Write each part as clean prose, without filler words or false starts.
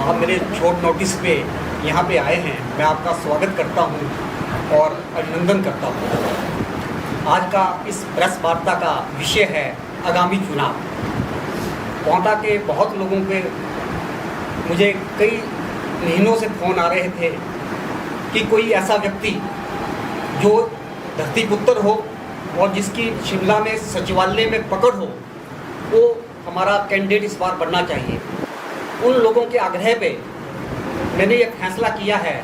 आप मेरे short notice पे यहाँ पे आए हैं, मैं आपका स्वागत करता हूँ और अभिनंदन करता हूँ। आज का इस प्रेस वार्ता का विषय है आगामी चुनाव। पोंटा के बहुत लोगों के मुझे कई महीनों से फ़ोन आ रहे थे कि कोई ऐसा व्यक्ति जो धरती पुत्र हो और जिसकी शिमला में सचिवालय में पकड़ हो, वो हमारा कैंडिडेट इस बार बनना चाहिए। उन लोगों के आग्रह पे मैंने ये फैसला किया है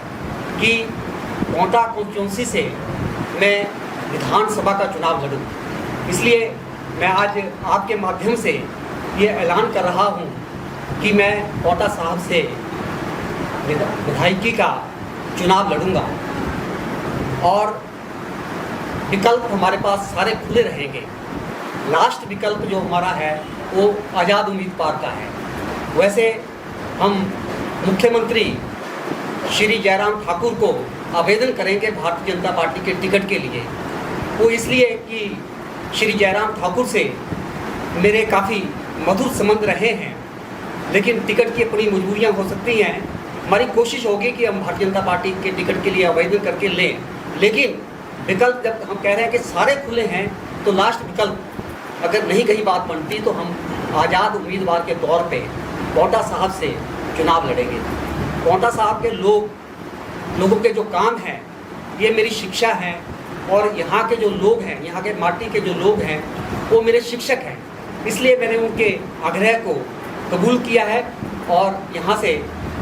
कि पोंटा कॉन्स्टिट्यूंसी से मैं विधानसभा का चुनाव लड़ूं। इसलिए मैं आज आपके माध्यम से ये ऐलान कर रहा हूँ कि मैं पोंटा साहब से विधायकी का चुनाव लड़ूंगा और विकल्प हमारे पास सारे खुले रहेंगे। लास्ट विकल्प जो हमारा है वो आज़ाद उम्मीदवार का है। वैसे हम मुख्यमंत्री श्री जयराम ठाकुर को आवेदन करेंगे भारतीय जनता पार्टी के टिकट के लिए। वो इसलिए कि श्री जयराम ठाकुर से मेरे काफ़ी मधुर संबंध रहे हैं, लेकिन टिकट की अपनी मजबूरियां हो सकती हैं। हमारी कोशिश होगी कि हम भारतीय जनता पार्टी के टिकट के लिए आवेदन करके लें, लेकिन विकल्प जब हम कह रहे हैं कि सारे खुले हैं तो लास्ट विकल्प अगर नहीं कहीं बात बनती तो हम आज़ाद उम्मीदवार के तौर पे पोंटा साहब से चुनाव लड़ेंगे। पोंटा साहब के लोगों के जो काम हैं ये मेरी शिक्षा है और यहाँ के जो लोग हैं, यहाँ के माटी के जो लोग हैं वो मेरे शिक्षक हैं। इसलिए मैंने उनके आग्रह को कबूल किया है और यहाँ से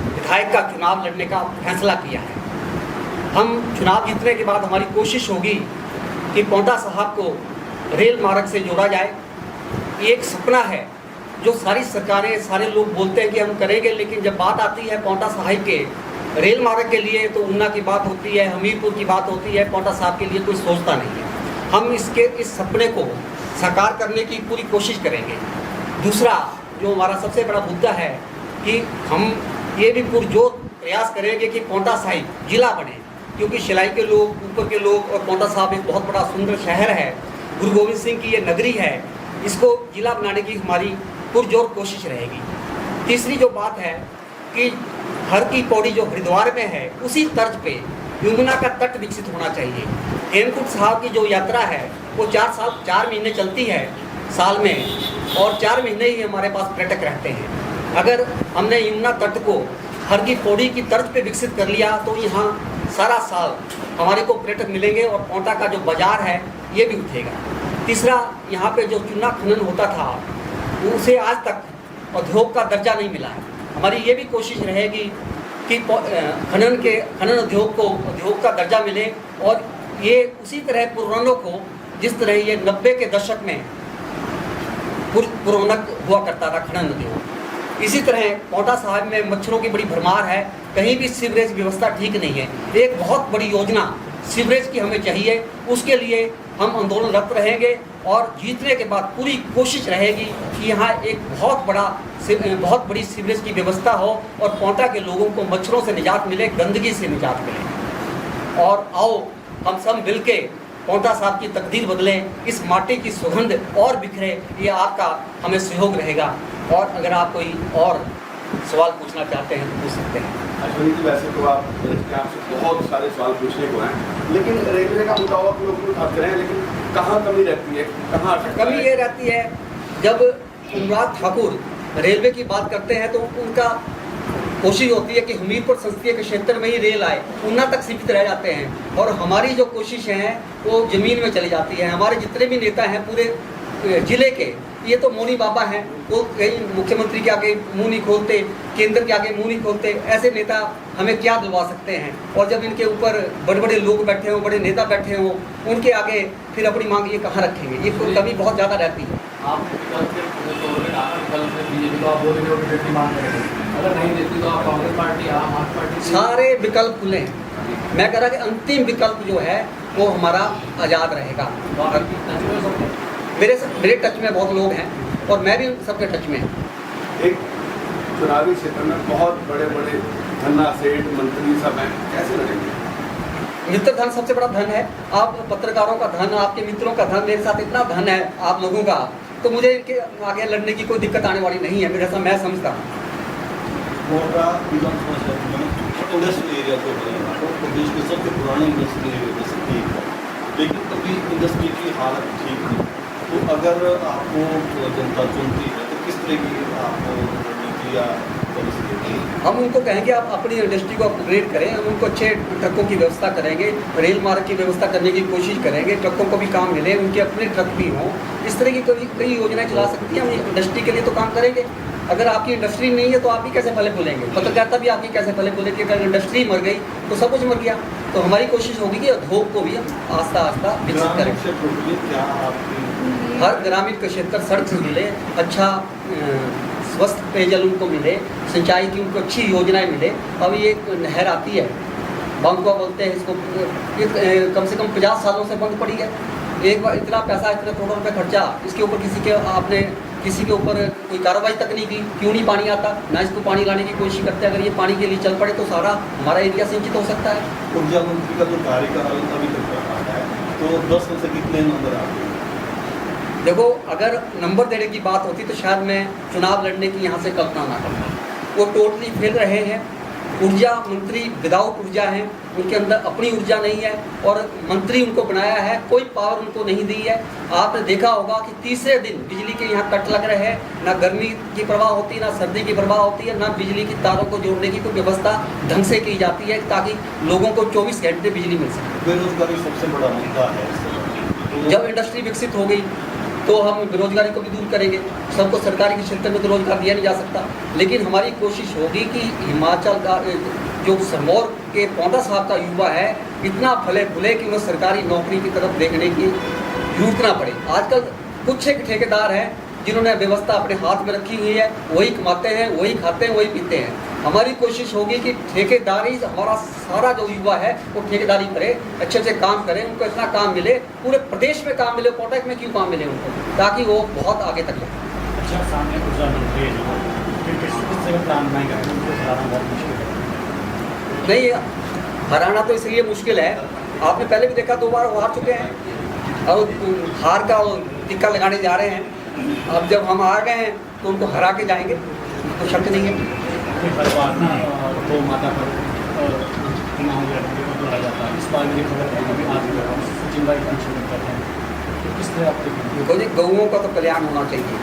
विधायक का चुनाव लड़ने का फैसला किया है। हम चुनाव जीतने के बाद हमारी कोशिश होगी कि पोंटा साहब को रेल मार्ग से जोड़ा जाए। ये एक सपना है जो सारी सरकारें, सारे लोग बोलते हैं कि हम करेंगे, लेकिन जब बात आती है पोंटा साहिब के रेल मार्ग के लिए तो ऊना की बात होती है, हमीरपुर की बात होती है, पोंटा साहब के लिए कोई सोचता नहीं है। हम इस सपने को साकार करने की पूरी कोशिश करेंगे। दूसरा जो हमारा सबसे बड़ा मुद्दा है कि हम ये भी पुरजोर प्रयास करेंगे कि पोंटा साहिब जिला बने, क्योंकि शिलाई के लोग, ऊपर के लोग और पोंटा साहब एक बहुत बड़ा सुंदर शहर है, गुरु गोविंद सिंह की ये नगरी है, इसको जिला बनाने की हमारी पुरजोर कोशिश रहेगी। तीसरी जो बात है कि हर की पौड़ी जो हरिद्वार में है उसी तर्ज पे यमुना का तट विकसित होना चाहिए। हेमकुंड साहब की जो यात्रा है वो 4 महीने चलती है साल में और 4 महीने ही हमारे पास पर्यटक रहते हैं। अगर हमने यमुना तट को हर की पौड़ी की तर्ज पे विकसित कर लिया तो यहाँ सारा साल हमारे को पर्यटक मिलेंगे और पोंटा का जो बाजार है ये भी उठेगा। तीसरा, यहाँ पे जो चूना खनन होता था उसे आज तक उद्योग का दर्जा नहीं मिला है। हमारी ये भी कोशिश रहेगी कि खनन उद्योग को उद्योग का दर्जा मिले और ये उसी तरह पुरानों को जिस तरह ये 90 के दशक में पुरौनक हुआ करता था खनन उद्योग, इसी तरह पोंटा साहब में मच्छरों की बड़ी भरमार है, कहीं भी सीवरेज व्यवस्था ठीक नहीं है। एक बहुत बड़ी योजना सीवरेज की हमें चाहिए, उसके लिए हम आंदोलनरत रहेंगे और जीतने के बाद पूरी कोशिश रहेगी कि यहाँ एक बहुत बड़ी सीवरेज की व्यवस्था हो और पोंटा के लोगों को मच्छरों से निजात मिले, गंदगी से निजात मिले। और आओ हम सब मिल के पोंटा साहब की तकदीर बदलें, इस माटी की सुगंध और बिखरे, ये आपका हमें सहयोग रहेगा। और अगर आप कोई और सवाल पूछना चाहते हैं तो पूछ सकते हैं। अश्विनी जी, वैसे तो आपसे बहुत सारे सवाल पूछने को हैं, लेकिन रेलवे का मुद्दा और लोग उठाते हैं, लेकिन कहाँ कमी रहती है, कहाँ कमी ये रहती है जब अनुराग ठाकुर रेलवे की बात करते हैं तो उनका कोशिश होती है कि हमीरपुर संसदीय के क्षेत्र में ही रेल आए, ऊना तक सीमित रह जाते हैं और हमारी जो कोशिश है वो ज़मीन में चली जाती है। हमारे जितने भी नेता हैं पूरे ज़िले के, ये तो मोनी बाबा हैं, वो कहीं मुख्यमंत्री के आगे मुंह नहीं खोलते, केंद्र के आगे मुंह नहीं खोलते। ऐसे नेता हमें क्या दिलवा सकते हैं? और जब इनके ऊपर बड़े बड़े लोग बैठे हों, बड़े नेता बैठे हों, उनके आगे फिर अपनी मांग ये कहाँ रखेंगे? ये कमी बहुत ज़्यादा रहती है। सारे विकल्प खुले हैं। मैं कह रहा कि अंतिम विकल्प जो है वो हमारा आज़ाद रहेगा। मेरे टच में बहुत लोग हैं और मैं भी सबके टच में हूँ। एक चुनावी क्षेत्र में बहुत बड़े बड़े धन्ना सेठ मंत्री सब हैं, कैसे लड़ेंगे? मित्र धन सबसे बड़ा धन है। आप पत्रकारों का धन, आपके मित्रों का धन, मेरे साथ इतना धन है आप लोगों का, तो मुझे इनके आगे लड़ने की कोई दिक्कत आने वाली नहीं है, मेरे ऐसा मैं समझता हूँ। कोटा विधानसभा क्षेत्र में इंडस्ट्रियल एरिया को बनेगा तो प्रदेश के सबसे पुराने इंडस्ट्रियल एरिया में से एक है, लेकिन अभी इंडस्ट्री की हालत ठीक नहीं। तो अगर आपको जनता चुनती है तो किस तरह की आपको रणनीति या पॉलिसी देगी? हम उनको कहेंगे आप अपनी इंडस्ट्री को अपग्रेड करें, हम उनको अच्छे ट्रकों की व्यवस्था करेंगे, रेल मार्ग की व्यवस्था करने की कोशिश करेंगे, ट्रकों को भी काम मिले, उनके अपने ट्रक भी हों। इस तरह की कई योजनाएं चला सकती हैं। हम इंडस्ट्री के लिए तो काम करेंगे। अगर आपकी इंडस्ट्री नहीं है तो आप भी कैसे फले फूलेंगे, पत्रकारिता भी आपकी कैसे फले फूलेगी। अगर इंडस्ट्री मर गई तो सब कुछ मर गया। तो हमारी कोशिश होगी कि उद्योग को भी हम आस्ता आस्ता विकसित करें। क्या आपकी हर ग्रामीण के क्षेत्र सड़क से मिले, अच्छा स्वस्थ पेयजल उनको मिले, सिंचाई की उनको अच्छी योजनाएं मिले। अब ये नहर आती है, बांकुआ बोलते हैं इसको, कम से कम 50 सालों से बंद पड़ी है। एक बार इतना पैसा, इतने करोड़ों रुपये खर्चा, इसके ऊपर किसी के ऊपर कोई कार्रवाई तक नहीं की। क्यों नहीं पानी आता, ना इसको पानी लाने की कोशिश करते। अगर ये पानी के लिए चल पड़े तो सारा हमारा एरिया सिंचित हो सकता है। ऊर्जा मंत्री का जो कार्यकाल अभी तक रहा है तो 10 में से कितने नंबर आते हैं? देखो, अगर नंबर देने की बात होती तो शायद मैं चुनाव लड़ने की यहाँ से कल्पना ना करता। वो टोटली फेल रहे हैं। ऊर्जा मंत्री विदाउट ऊर्जा हैं, उनके अंदर अपनी ऊर्जा नहीं है और मंत्री उनको बनाया है, कोई पावर उनको नहीं दी है। आपने देखा होगा कि तीसरे दिन बिजली के यहाँ कट लग रहे हैं। ना गर्मी की प्रवाह होती है, ना सर्दी की प्रवाह होती है, ना बिजली की तारों को जोड़ने की कोई व्यवस्था ढंग से की जाती है ताकि लोगों को 24 घंटे बिजली मिल सके। बेरोजगारी सबसे बड़ा मुद्दा है। जब इंडस्ट्री विकसित हो गई तो हम बेरोजगारी को भी दूर करेंगे। सबको सरकारी के क्षेत्र में तो रोजगार दिया नहीं जा सकता, लेकिन हमारी कोशिश होगी कि हिमाचल का जो सिरमौर के पौंटा साहब का युवा है इतना फले फूले कि उन्हें सरकारी नौकरी की तरफ देखने की जरूरत ना पड़े। आजकल कुछ एक ठेकेदार हैं जिन्होंने व्यवस्था अपने हाथ में रखी हुई है, वही कमाते हैं, वही खाते हैं, वही पीते हैं। हमारी कोशिश होगी कि ठेकेदारी, हमारा सारा जो युवा है वो ठेकेदारी करे, अच्छे से काम करें, उनको इतना काम मिले, पूरे प्रदेश में काम मिले, कोटा में क्यों काम मिले उनको, ताकि वो बहुत आगे तक जाए। अच्छा, सामने ऊर्जा मंत्री है जो फिर किस तरह प्लान बनाएगा, उनको हराना बहुत मुश्किल है। नहीं, हराना तो इसलिए मुश्किल है, आपने पहले भी देखा 2 बार वो हार चुके हैं और हार का टिक्का लगाने जा रहे हैं। अब जब हम आ गए हैं तो उनको हरा के जाएंगे, तो शक नहीं है। हर बार ना गौ माता पर चुनाव लड़ा जाता है। इस बार मेरी खबर है कि आज जिम्मेदारी फंक्शन करते हैं, तो किस तरह आप देखेंगे? देखो जी, गौओं का तो कल्याण होना चाहिए।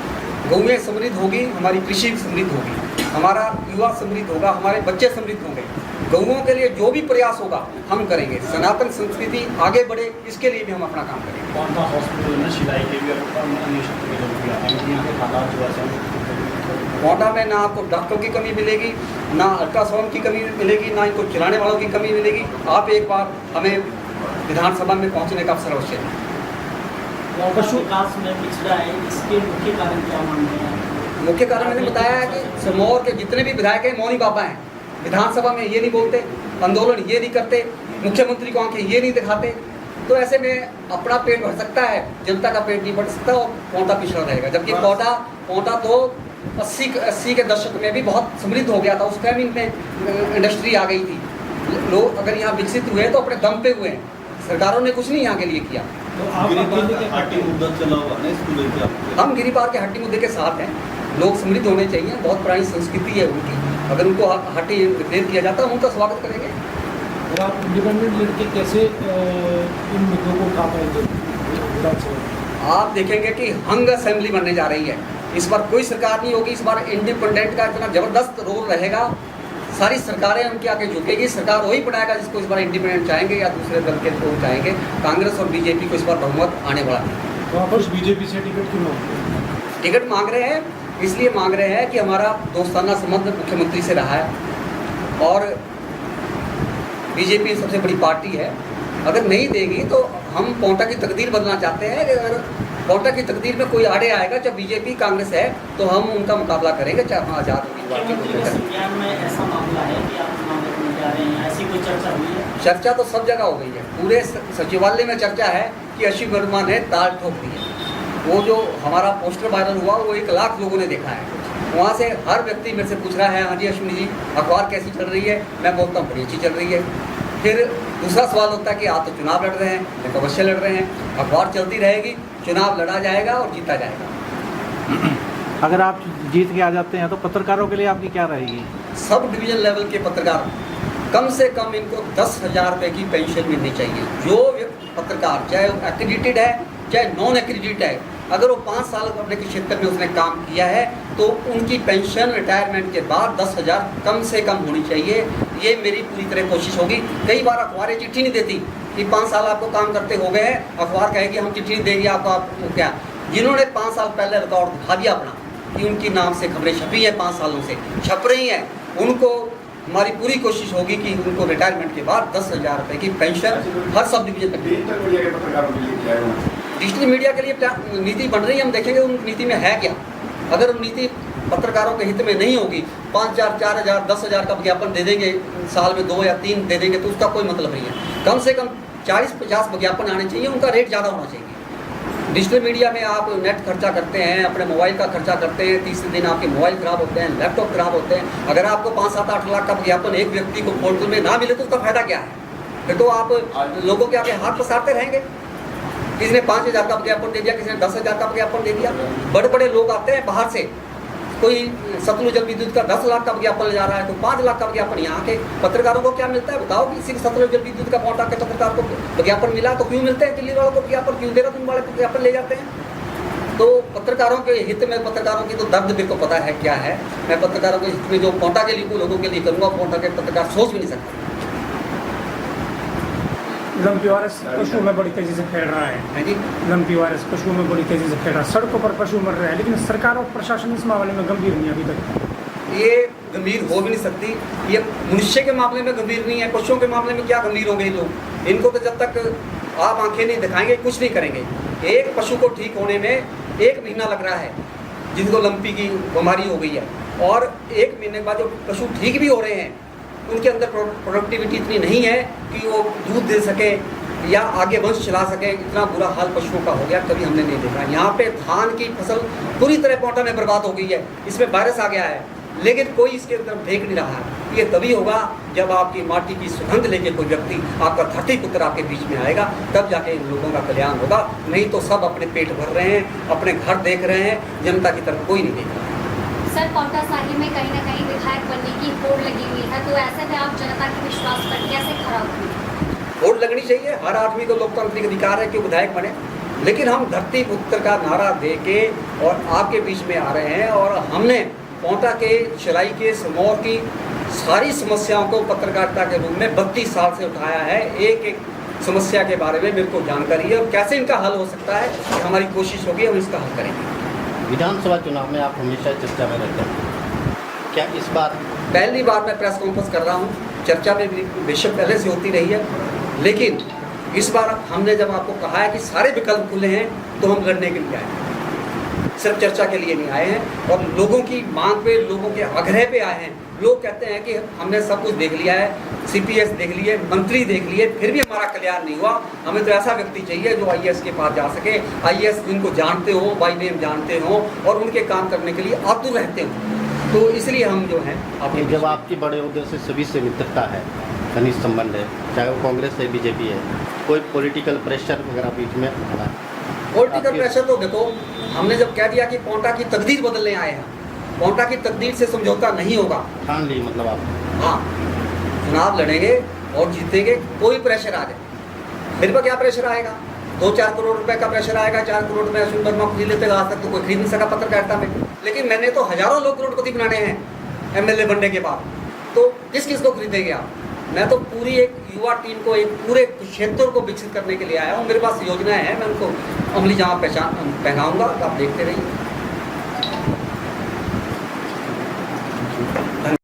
गौएं समृद्ध होगी, हमारी कृषि समृद्ध होगी, हमारा युवा समृद्ध होगा, हमारे बच्चे समृद्ध होंगे। गौओं के लिए जो भी प्रयास होगा हम करेंगे। सनातन संस्कृति आगे बढ़े, इसके लिए भी हम अपना काम करेंगे। कौन सा हॉस्पिटल में सिलाई के भी अन्य क्षेत्र की जरूरत है, यहाँ के हालात जो है कोटा में ना आपको डॉक्टरों की कमी मिलेगी, ना अल्ट्रासाउंड की कमी मिलेगी, ना इनको चलाने वालों की कमी मिलेगी। आप एक बार हमें विधानसभा में पहुंचने का अवसर अवश्य दें। पशु विकास में पिछड़ा है, इसके मुख्य कारण क्या मानते हैं? मुख्य कारण मैंने बताया है कि सिरमौर के जितने भी विधायक हैं मौनी बाबा हैं। विधानसभा में ये नहीं बोलते, आंदोलन ये नहीं करते, मुख्यमंत्री को आंखें ये नहीं दिखाते। तो ऐसे में अपना पेट भर सकता है, जनता का पेट नहीं भर सकता और कोटा पिछड़ा रहेगा। जबकि कोटा तो 80 के दशक में भी बहुत समृद्ध हो गया था। उस टाइम इनमें इंडस्ट्री आ गई थी। लोग अगर यहाँ विकसित हुए तो अपने दम पे हुए हैं, सरकारों ने कुछ नहीं यहाँ के लिए किया। तो आप हट्टी मुद्दा चला हुआ है, इसको लेकर आप हम गिरिपार के हट्टी मुद्दे के साथ हैं। लोग समृद्ध होने चाहिए, बहुत पुरानी संस्कृति है उनकी। अगर उनको हट्टी डिक्लेयर किया जाता है, उनका स्वागत करेंगे। और आप इंडिपेंडेंट लड़के कैसे इन मुद्दों को उठा पाएंगे? आप देखेंगे कि हंग असेंबली बनने जा रही है। इस बार कोई सरकार नहीं होगी, इस बार इंडिपेंडेंट का इतना ज़बरदस्त रोल रहेगा। सारी सरकारें उनके आगे झुकेगी। सरकार वही बनाएगा जिसको इस बार इंडिपेंडेंट चाहेंगे या दूसरे दल के लोग चाहेंगे। कांग्रेस और बीजेपी को इस बार बहुमत आने वाला है। वापस बीजेपी से टिकट क्यों मांगते हैं? टिकट मांग रहे हैं, इसलिए मांग रहे हैं कि हमारा दोस्ताना संबंध मुख्यमंत्री से रहा है और बीजेपी सबसे बड़ी पार्टी है। अगर नहीं देगी तो हम पोंटा की तकदीर बदलना चाहते हैं। अगर पोंटा की तकदीर में कोई आड़े आएगा, चाहे बीजेपी कांग्रेस है, तो हम उनका मुकाबला करेंगे, चाहे हम आज़ाद मुख्यमंत्री के संज्ञान में ऐसा मामला है कि आप चुनाव लड़ने जा रहे हैं, ऐसी कोई चर्चा हुई है? चर्चा तो सब जगह हो गई है। पूरे सचिवालय में चर्चा है कि अशोक वर्मा ने ताल ठोक दी है। वो जो हमारा पोस्टर वायरल हुआ वो 1 लाख लोगों ने देखा है। वहाँ से हर व्यक्ति मेरे से पूछ रहा है, हाँ जी अश्विनी जी अखबार कैसी चल रही है? मैं बोलता हूँ बड़ी अच्छी चल रही है। फिर दूसरा सवाल होता है कि आप तो चुनाव लड़ रहे हैं, मैं तो अवश्य लड़ रहे हैं। अखबार चलती रहेगी, चुनाव लड़ा जाएगा और जीता जाएगा। अगर आप जीत के आ जाते हैं तो पत्रकारों के लिए आपकी क्या रहेगी? सब डिवीजन लेवल के पत्रकार कम से कम इनको 10,000 रुपये की पेंशन मिलनी चाहिए। जो पत्रकार चाहे एक्रेडिटेड है चाहे नॉन एक्रेडिटेड है, अगर वो 5 साल अपने क्षेत्र में उसने काम किया है तो उनकी पेंशन रिटायरमेंट के बाद 10,000 कम से कम होनी चाहिए। ये मेरी पूरी तरह कोशिश होगी। कई बार अखबारें चिट्ठी नहीं देती कि 5 साल आपको काम करते हो गए हैं, अखबार कहेगी हम चिट्ठी नहीं देंगे आपको। आप क्या, जिन्होंने 5 साल पहले रिकॉर्ड दिखा दिया अपना कि उनकी नाम से खबरें छपी हैं, 5 सालों से छप रही हैं, उनको हमारी पूरी कोशिश होगी कि उनको रिटायरमेंट के बाद 10,000 रुपये की पेंशन हर सब डिवीजन तक। डिजिटल मीडिया के पत्रकारों के लिए क्या है? डिजिटल मीडिया के लिए नीति बन रही है, हम देखेंगे उन नीति में है क्या। अगर उन नीति पत्रकारों के हित में नहीं होगी, 5,000, 4,000, 10,000 का विज्ञापन दे देंगे, साल में 2 या 3 दे देंगे तो उसका कोई मतलब नहीं है। कम से कम 40-50 विज्ञापन आने चाहिए, उनका रेट ज़्यादा होना चाहिए। डिजिटल मीडिया में आप नेट खर्चा करते हैं, अपने मोबाइल का खर्चा करते हैं, तीसरे दिन आपके मोबाइल ख़राब होते हैं, लैपटॉप ख़राब होते हैं। अगर आपको 5-7-8 लाख का विज्ञापन एक व्यक्ति को पोर्टल में ना मिले तो उसका फ़ायदा क्या है? फिर तो आप लोगों के आगे हाथ पसारते रहेंगे। किसी ने 5,000 का विज्ञापन दे दिया, किसी ने 10,000 का विज्ञापन दे दिया। बड़े बड़े लोग आते हैं बाहर से, कोई सतलुज जल विद्युत का 10 लाख का विज्ञापन ले जा रहा है, तो 5 लाख का विज्ञापन यहाँ के पत्रकारों को क्या मिलता है बताओ? किसी सतलुज जल विद्युत का पहुंचा के पत्रकार को विज्ञापन मिला तो क्यों मिलते हैं? दिल्ली वालों को विज्ञापन क्यों, देहरादून वाले विज्ञापन ले जाते हैं। तो पत्रकारों के हित में, पत्रकारों की तो दर्द मेरे को पता है क्या है। मैं पत्रकारों के हित में जो पौंटा के लिए लोगों के लिए करूँगा, पौंटा के पत्रकार सोच भी नहीं सकते। लंपी वायरस पशुओं में बड़ी तेजी से फैल रहा है जी, लंपी वायरस पशुओं में बड़ी तेजी से फैल रहा है, सड़कों पर पशु मर रहे हैं, लेकिन सरकार और प्रशासन इस मामले में गंभीर नहीं है अभी तक। ये गंभीर हो भी नहीं सकती। ये मनुष्य के मामले में गंभीर नहीं है, पशुओं के मामले में क्या गंभीर होंगे लोग? इनको तो जब तक आप आंखें नहीं दिखाएंगे कुछ नहीं करेंगे। एक पशु को ठीक होने में 1 महीना लग रहा है, जिनको लंपी की बीमारी हो गई है, और 1 महीने के बाद जो पशु ठीक भी हो रहे हैं उनके अंदर प्रोडक्टिविटी इतनी नहीं है कि वो दूध दे सके या आगे वंश चला सके। इतना बुरा हाल पशुओं का हो गया कभी हमने नहीं देखा। यहाँ पे धान की फसल पूरी तरह पौंटा में बर्बाद हो गई है, इसमें वायरस आ गया है, लेकिन कोई इसके तरफ देख नहीं रहा है। ये तभी होगा जब आपकी माटी की सुगंध लेके कोई व्यक्ति, आपका धरती पुत्र आपके बीच में आएगा, तब जाके इन लोगों का कल्याण होगा। नहीं तो सब अपने पेट भर रहे हैं, अपने घर देख रहे हैं, जनता की तरफ कोई नहीं देख रहा है। सर, पौंटा साहिब में कहीं ना कहीं विधायक बनने की होड़ लगी हुई है, तो ऐसे में आप जनता के विश्वास पर कैसे खरा उतरेंगे? होड़ लगनी चाहिए, हर आदमी को लोकतांत्रिक अधिकार है कि विधायक बने, लेकिन हम धरती पुत्र का नारा दे के और आपके बीच में आ रहे हैं, और हमने पौंटा के, शिलाई के, सिरमौर की सारी समस्याओं को पत्रकारिता के रूप में 32 साल से उठाया है। एक एक समस्या के बारे में मेरे को जानकारी है और कैसे इनका हल हो सकता है, हमारी कोशिश होगी, हम इसका हल करेंगे। विधानसभा चुनाव में आप हमेशा चर्चा में रहते हैं, क्या इस बार? पहली बार मैं प्रेस कॉन्फ्रेंस कर रहा हूँ, चर्चा में बेशक पहले से होती रही है, लेकिन इस बार हमने जब आपको कहा है कि सारे विकल्प खुले हैं तो हम लड़ने के लिए आए हैं, सिर्फ चर्चा के लिए नहीं आए हैं। और लोगों की मांग पे, लोगों के आग्रह पे आए हैं। लोग कहते हैं कि हमने सब कुछ देख लिया है, CPS देख लिए, मंत्री देख लिए, फिर भी हमारा कल्याण नहीं हुआ, हमें तो ऐसा व्यक्ति चाहिए जो IAS के पास जा सके, IAS जिनको जानते हो, बाई नेम जानते हो और उनके काम करने के लिए आतुर रहते हो। तो इसलिए हम जो हैं अपने, जब आपकी बड़े उद्देश्य से सभी से मित्रता है, घनिष्ठ संबंध है, चाहे वो कांग्रेस है, BJP है, कोई पॉलिटिकल प्रेशर वगैरह बीच में खड़ा है? पॉलिटिकल प्रेशर तो देखो, हमने जब कह दिया कि पौंटा की तकदीर बदलने आए हैं, पौंटा की तकदीर से समझौता नहीं होगा, ठान ली मतलब आप? हाँ, चुनाव लड़ेंगे और जीतेंगे, कोई प्रेशर आ जाए। मेरे पर क्या प्रेशर आएगा? 2-4 करोड़ रुपए का प्रेशर आएगा। 4 करोड़ में अश्विन वर्मा खरीद लेते, आज तक तो कोई खरीद नहीं सका पत्रकारिता में, लेकिन मैंने तो हजारों लोग करोड़पति बनाने हैं MLA बनने के बाद, तो किस किस को खरीदेंगे आप? मैं तो पूरी एक युवा टीम को, एक पूरे क्षेत्र को विकसित करने के लिए आया हूँ। मेरे पास योजनाएं हैं, मैं उनको अमली जामा पहनाऊंगा, आप देखते रहिए।